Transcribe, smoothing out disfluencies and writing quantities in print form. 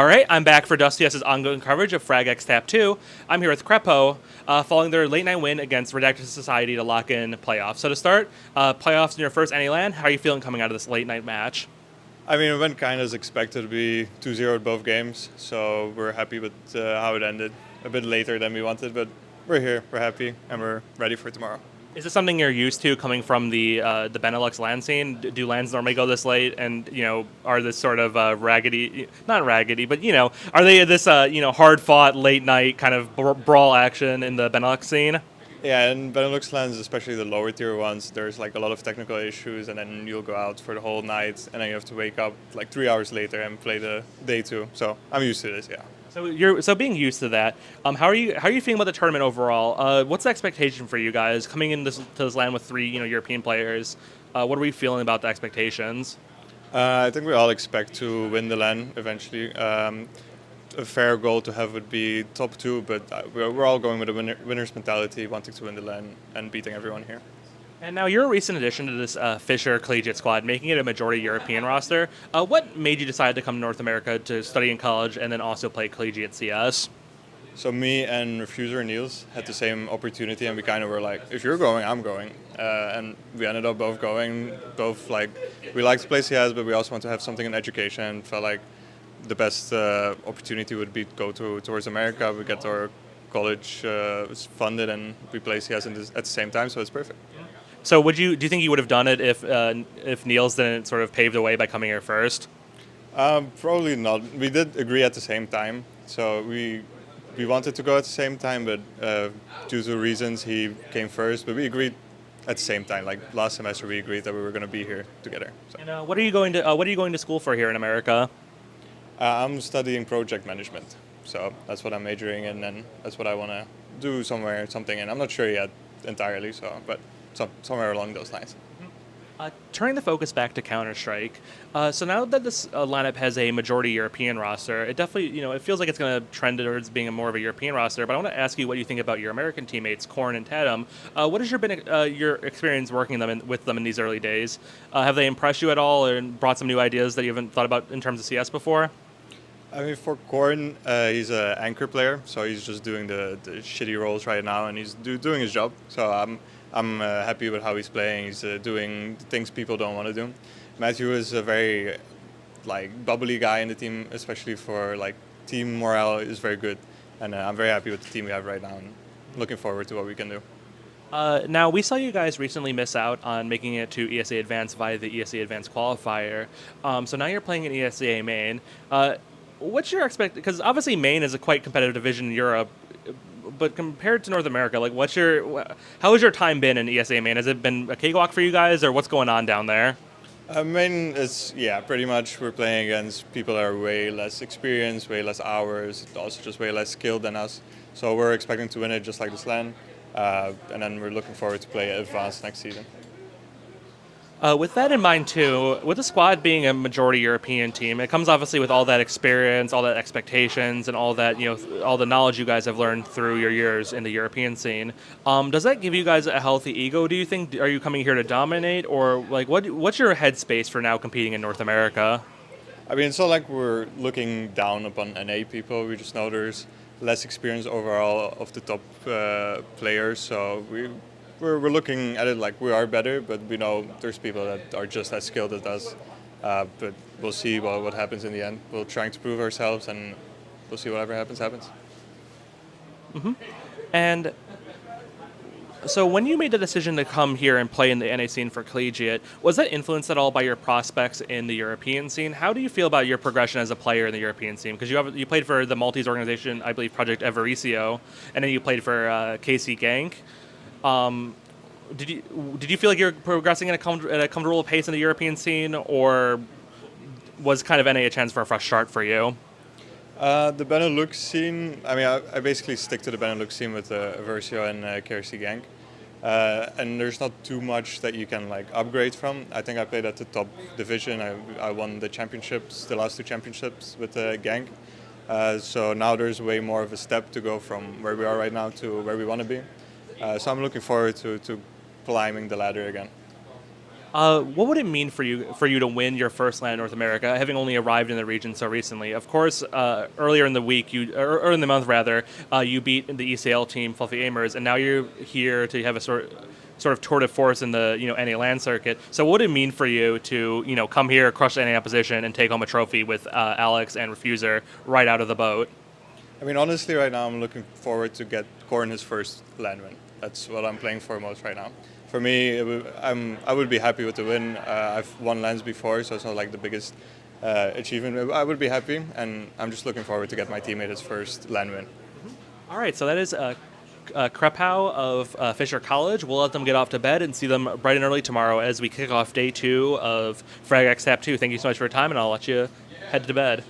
All right, I'm back for Dusty S's ongoing coverage of FragX Tap 2. I'm here with CrePoW, following their late night win against Redacted Society to lock in playoffs. So to start, playoffs in your first NA how are you feeling coming out of this late night match? I mean, it went kind of as expected to be 2-0 at both games, so we're happy with how it ended. A bit later than we wanted, but we're here, we're happy, and we're ready for tomorrow. Is this something you're used to coming from the Benelux LAN scene? Do LANs normally go this late, and are this sort of raggedy, not raggedy, but are they this hard fought late night kind of brawl action in the Benelux scene? Yeah, and Benelux lands, especially the lower tier ones, there's like a lot of technical issues, and then you'll go out for the whole night, and then you have to wake up like 3 hours later and play the day two. So I'm used to this, yeah. So being used to that, how are you feeling about the tournament overall? What's the expectation for you guys coming in to this land with three European players? What are we feeling about the expectations? I think we all expect to win the LAN eventually. A fair goal to have would be top two, but we're all going with a winner's mentality, wanting to win the LAN and beating everyone here. And now you're a recent addition to this Fisher collegiate squad, making it a majority European roster. What made you decide to come to North America to study in college and then also play collegiate CS? So me and ReFuZR Nils had the same opportunity, and we kind of were like, if you're going, I'm going. And we ended up both going. Both like we like to play CS, but we also want to have something in education. Felt like the best opportunity would be to go towards America. We get our college funded, and we play CS at the same time, so it's perfect. So do you think you would have done it if Nils didn't sort of pave the way by coming here first? Probably not. We did agree at the same time, so we wanted to go at the same time, but due to reasons he came first. But we agreed at the same time. Like last semester, we agreed that we were going to be here together. So. And what are you going to school for here in America? I'm studying project management, so that's what I'm majoring in, and that's what I want to do something. And I'm not sure yet entirely, but somewhere along those lines. Turning the focus back to Counter-Strike, so now that this lineup has a majority European roster, it definitely, it feels like it's going to trend towards being more of a European roster. But I want to ask you what you think about your American teammates, Korn and Tatum. What has your experience working with them in these early days? Have they impressed you at all and brought some new ideas that you haven't thought about in terms of CS before? I mean, for Korn, he's an anchor player, so he's just doing the shitty roles right now, and he's doing his job. So I'm happy with how he's playing. He's doing the things people don't want to do. Matthew is a very bubbly guy in the team, especially for team morale is very good, and I'm very happy with the team we have right now, and looking forward to what we can do. Now, we saw you guys recently miss out on making it to ESA Advanced via the ESA Advanced qualifier. So now you're playing in ESA Main. What's your because obviously Maine is a quite competitive division in Europe, but compared to North America, how has your time been in ESA Maine? Has it been a cakewalk for you guys, or what's going on down there? Main is, pretty much we're playing against people that are way less experienced, way less hours, also just way less skilled than us. So we're expecting to win it just like this LAN, and then we're looking forward to play Advanced next season. With that in mind, too, with the squad being a majority European team, it comes obviously with all that experience, all that expectations, and all that all the knowledge you guys have learned through your years in the European scene. Does that give you guys a healthy ego? Do you think? Are you coming here to dominate, or what's your headspace for now competing in North America? I mean, it's not like we're looking down upon NA people. We just know there's less experience overall of the top players, so we're looking at it like we are better, but we know there's people that are just as skilled as us. But we'll see what happens in the end. We're trying to prove ourselves, and we'll see whatever happens. Mm-hmm. And so when you made the decision to come here and play in the NA scene for collegiate, was that influenced at all by your prospects in the European scene? How do you feel about your progression as a player in the European scene? Because you played for the Maltese organization, I believe, Project Evaricio, and then you played for KC Gank. Did you feel like you're progressing at a comfortable pace in the European scene, or was kind of NA a chance for a fresh start for you? The Benelux scene, I mean, I basically stick to the Benelux scene with Versio and KRC Gank. And there's not too much that you can upgrade from. I think I played at the top division. I won the championships, the last two championships with Gank. So now there's way more of a step to go from where we are right now to where we want to be. So I'm looking forward to climbing the ladder again. What would it mean for you to win your first land in North America, having only arrived in the region so recently? Of course, earlier in the week, or in the month rather, you beat the ECL team, Fluffy Amers, and now you're here to have a sort of tour de force in the NA land circuit. So, what would it mean for you to come here, crush NA opposition, and take home a trophy with AlekS and ReFuZR right out of the boat? I mean, honestly, right now I'm looking forward to get Corn his first land win. That's what I'm playing for most right now. For me, I would be happy with the win. I've won lands before, so it's not like the biggest achievement. I would be happy, and I'm just looking forward to get my teammate his first land win. All right, so that is CrePoW of Fisher College. We'll let them get off to bed and see them bright and early tomorrow as we kick off day 2 of Fragadelphia Tap 2. Thank you so much for your time, and I'll let you head to bed.